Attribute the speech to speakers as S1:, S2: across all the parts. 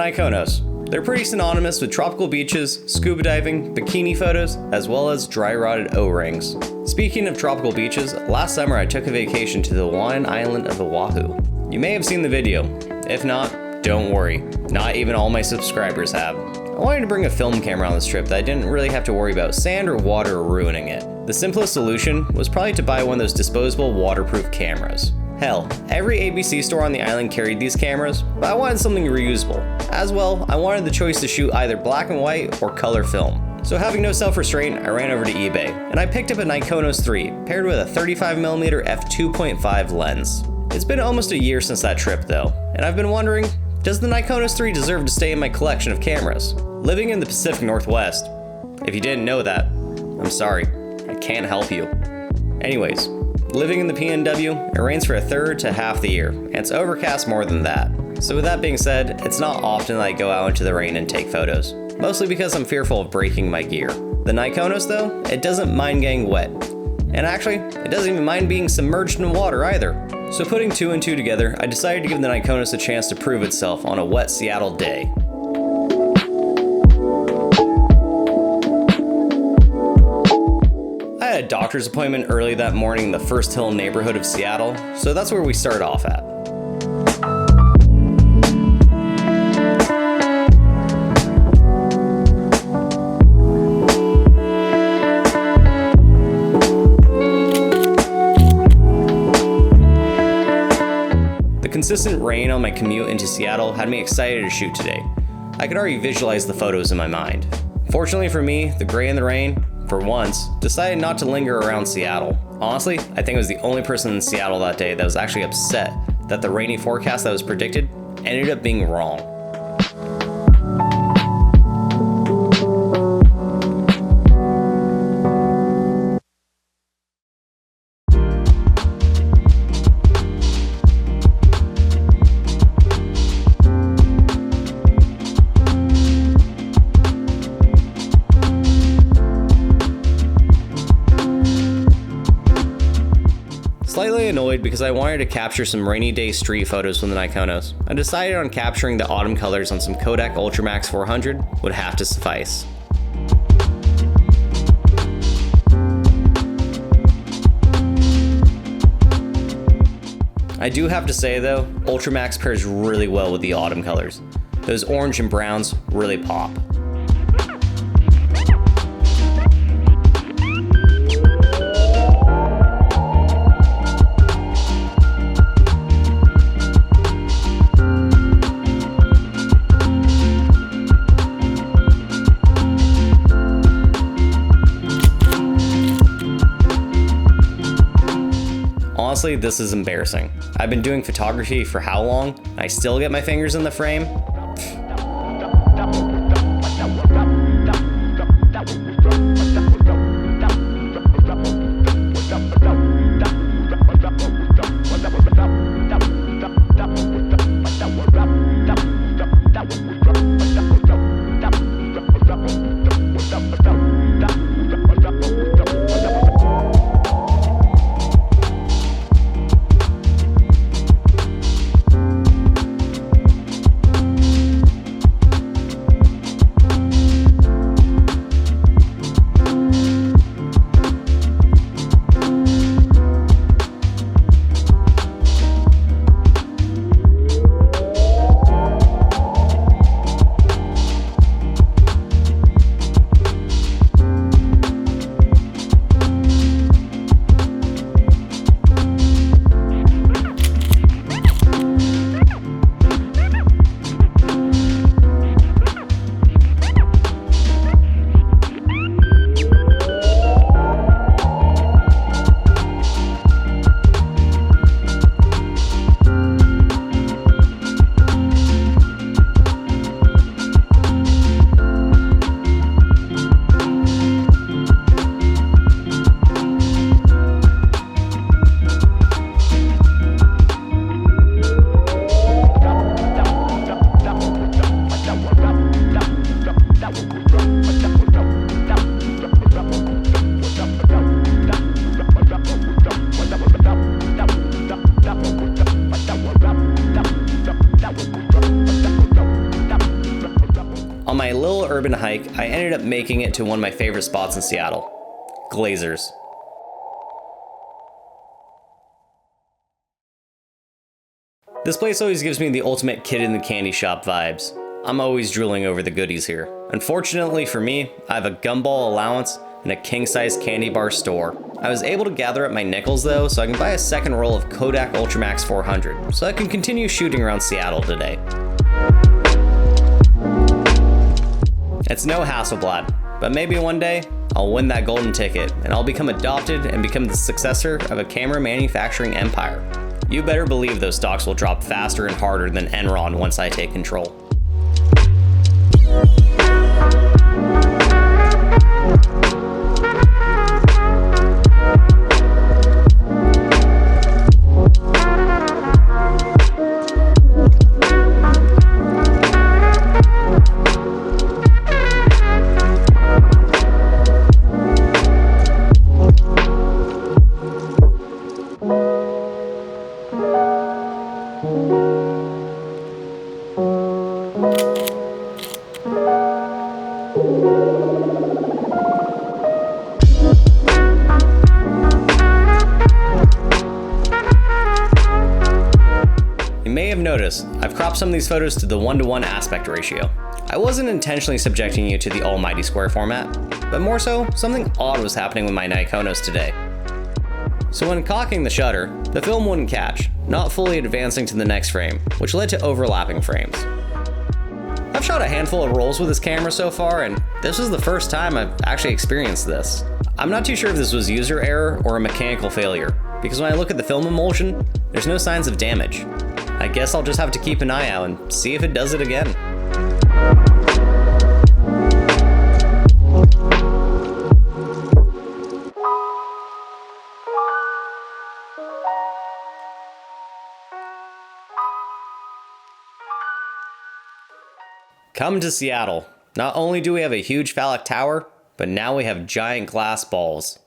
S1: Nikonos. They're pretty synonymous with tropical beaches, scuba diving, bikini photos, as well as dry rotted O-rings. Speaking of tropical beaches, last summer I took a vacation to the Hawaiian island of Oahu. You may have seen the video. If not, don't worry. Not even all my subscribers have. I wanted to bring a film camera on this trip that I didn't really have to worry about sand or water ruining it. The simplest solution was probably to buy one of those disposable waterproof cameras. Hell, every ABC store on the island carried these cameras, but I wanted something reusable. As well, I wanted the choice to shoot either black and white or color film. So having no self-restraint, I ran over to eBay, and I picked up a Nikonos III, paired with a 35mm f2.5 lens. It's been almost a year since that trip though, and I've been wondering, does the Nikonos III deserve to stay in my collection of cameras? Living in the Pacific Northwest, if you didn't know that, I'm sorry, I can't help you. Anyways, living in the PNW, it rains for a third to half the year, and it's overcast more than that. So with that being said, it's not often that I go out into the rain and take photos, mostly because I'm fearful of breaking my gear. The Nikonos though, it doesn't mind getting wet. And actually, it doesn't even mind being submerged in water either. So putting two and two together, I decided to give the Nikonos a chance to prove itself on a wet Seattle day. I had a doctor's appointment early that morning in the First Hill neighborhood of Seattle, so that's where we start off at. The consistent rain on my commute into Seattle had me excited to shoot today. I could already visualize the photos in my mind. Fortunately for me, the gray and the rain, for once, decided not to linger around Seattle. Honestly, I think I was the only person in Seattle that day that was actually upset that the rainy forecast that was predicted ended up being wrong. Slightly annoyed because I wanted to capture some rainy day street photos from the Nikonos, I decided on capturing the autumn colors on some Kodak Ultramx 400 would have to suffice. I do have to say though, Ultramax pairs really well with the autumn colors. Those orange and browns really pop. Honestly, this is embarrassing. I've been doing photography for how long? And I still get my fingers in the frame? urban hike, I ended up making it to one of my favorite spots in Seattle, Glazers. This place always gives me the ultimate kid in the candy shop vibes. I'm always drooling over the goodies here. Unfortunately for me, I have a gumball allowance and a king-size candy bar store. I was able to gather up my nickels though, so I can buy a second roll of Kodak Ultramx 400, so I can continue shooting around Seattle today. It's no Hasselblad, but maybe one day, I'll win that golden ticket, and I'll become adopted and become the successor of a camera manufacturing empire. You better believe those stocks will drop faster and harder than Enron once I take control. You may have noticed, I've cropped some of these photos to the 1:1 aspect ratio. I wasn't intentionally subjecting you to the almighty square format, but more so, something odd was happening with my Nikonos today. So when cocking the shutter, the film wouldn't catch, not fully advancing to the next frame, which led to overlapping frames. I've shot a handful of rolls with this camera so far, and this was the first time I've actually experienced this. I'm not too sure if this was user error or a mechanical failure, because when I look at the film emulsion, there's no signs of damage. I guess I'll just have to keep an eye out and see if it does it again. Come to Seattle. Not only do we have a huge phallic tower, but now we have giant glass balls.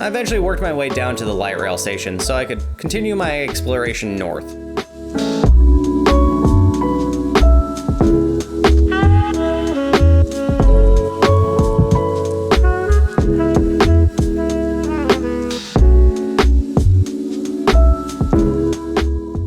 S1: I eventually worked my way down to the light rail station so I could continue my exploration north.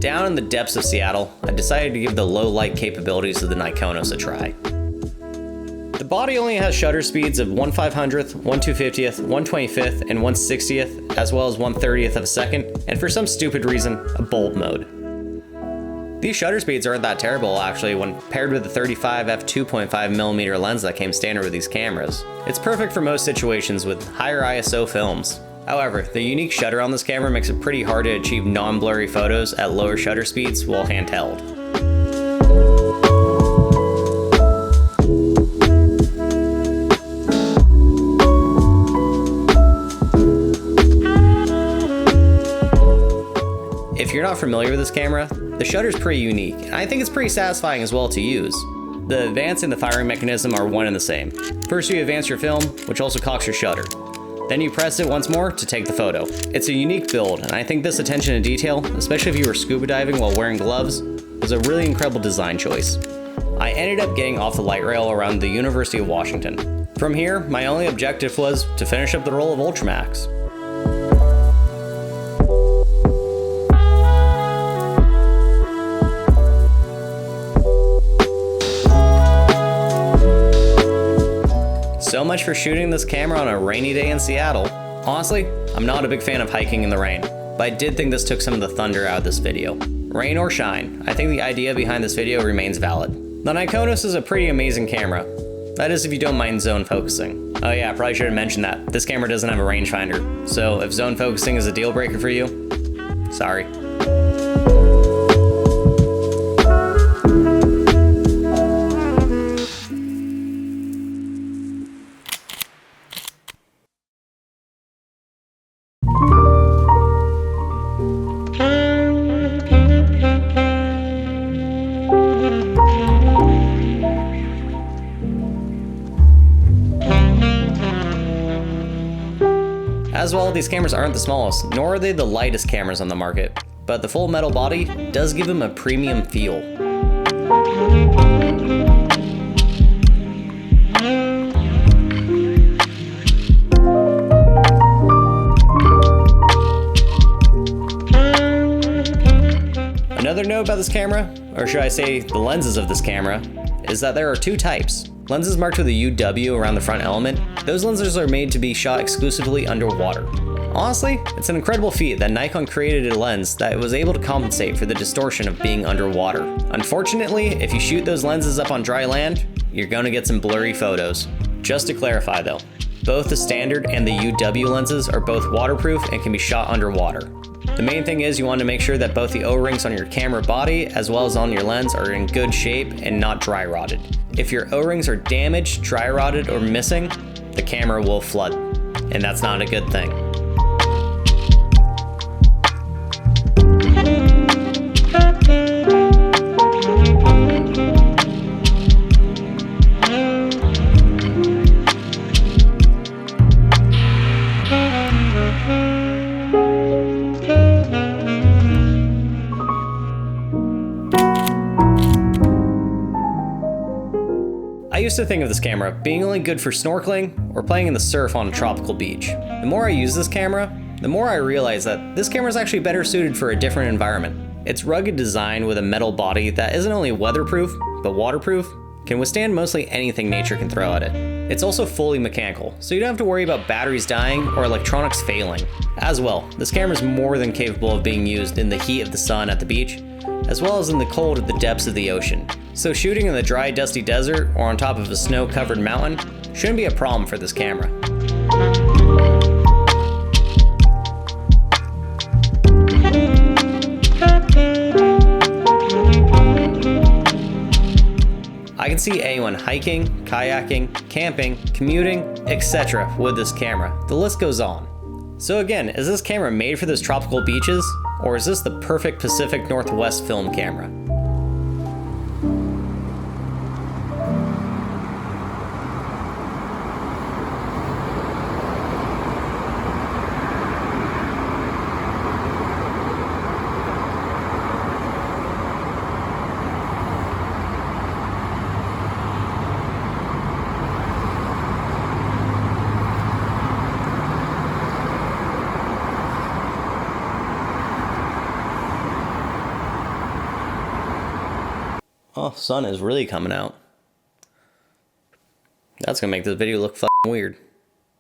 S1: Down in the depths of Seattle, I decided to give the low light capabilities of the Nikonos a try. The body only has shutter speeds of 1/500th, 1/250th, 1/25th, and 1/60th, as well as 1/30th of a second, and for some stupid reason, a bulb mode. These shutter speeds aren't that terrible actually when paired with the 35 f2.5mm lens that came standard with these cameras. It's perfect for most situations with higher ISO films. However, the unique shutter on this camera makes it pretty hard to achieve non-blurry photos at lower shutter speeds while handheld. If you're not familiar with this camera, the shutter's pretty unique, and I think it's pretty satisfying as well to use. The advance and the firing mechanism are one and the same. First you advance your film, which also cocks your shutter. Then you press it once more to take the photo. It's a unique build, and I think this attention to detail, especially if you were scuba diving while wearing gloves, was a really incredible design choice. I ended up getting off the light rail around the University of Washington. From here, my only objective was to finish up the roll of Ultramax. So much for shooting this camera on a rainy day in Seattle. Honestly, I'm not a big fan of hiking in the rain, but I did think this took some of the thunder out of this video. Rain or shine, I think the idea behind this video remains valid. The Nikonos is a pretty amazing camera. That is if you don't mind zone focusing. Oh yeah, I probably should have mentioned that. This camera doesn't have a rangefinder, so if zone focusing is a deal breaker for you, sorry. As well, these cameras aren't the smallest, nor are they the lightest cameras on the market, but the full metal body does give them a premium feel. Another note about this camera, or should I say the lenses of this camera, is that there are two types. Lenses marked with a UW around the front element, those lenses are made to be shot exclusively underwater. Honestly, it's an incredible feat that Nikon created a lens that was able to compensate for the distortion of being underwater. Unfortunately, if you shoot those lenses up on dry land, you're gonna get some blurry photos. Just to clarify though, both the standard and the UW lenses are both waterproof and can be shot underwater. The main thing is you want to make sure that both the O-rings on your camera body as well as on your lens are in good shape and not dry rotted. If your O-rings are damaged, dry rotted, or missing, the camera will flood, and that's not a good thing. I used to think of this camera being only good for snorkeling or playing in the surf on a tropical beach. The more I use this camera, the more I realize that this camera is actually better suited for a different environment. Its rugged design with a metal body that isn't only weatherproof, but waterproof, can withstand mostly anything nature can throw at it. It's also fully mechanical, so you don't have to worry about batteries dying or electronics failing. As well, this camera is more than capable of being used in the heat of the sun at the beach, as well as in the cold at the depths of the ocean. So shooting in the dry, dusty desert or on top of a snow-covered mountain shouldn't be a problem for this camera. I can see anyone hiking, kayaking, camping, commuting, etc. with this camera. The list goes on. So again, is this camera made for those tropical beaches, or is this the perfect Pacific Northwest film camera? Oh, sun is really coming out. That's gonna make this video look fucking weird.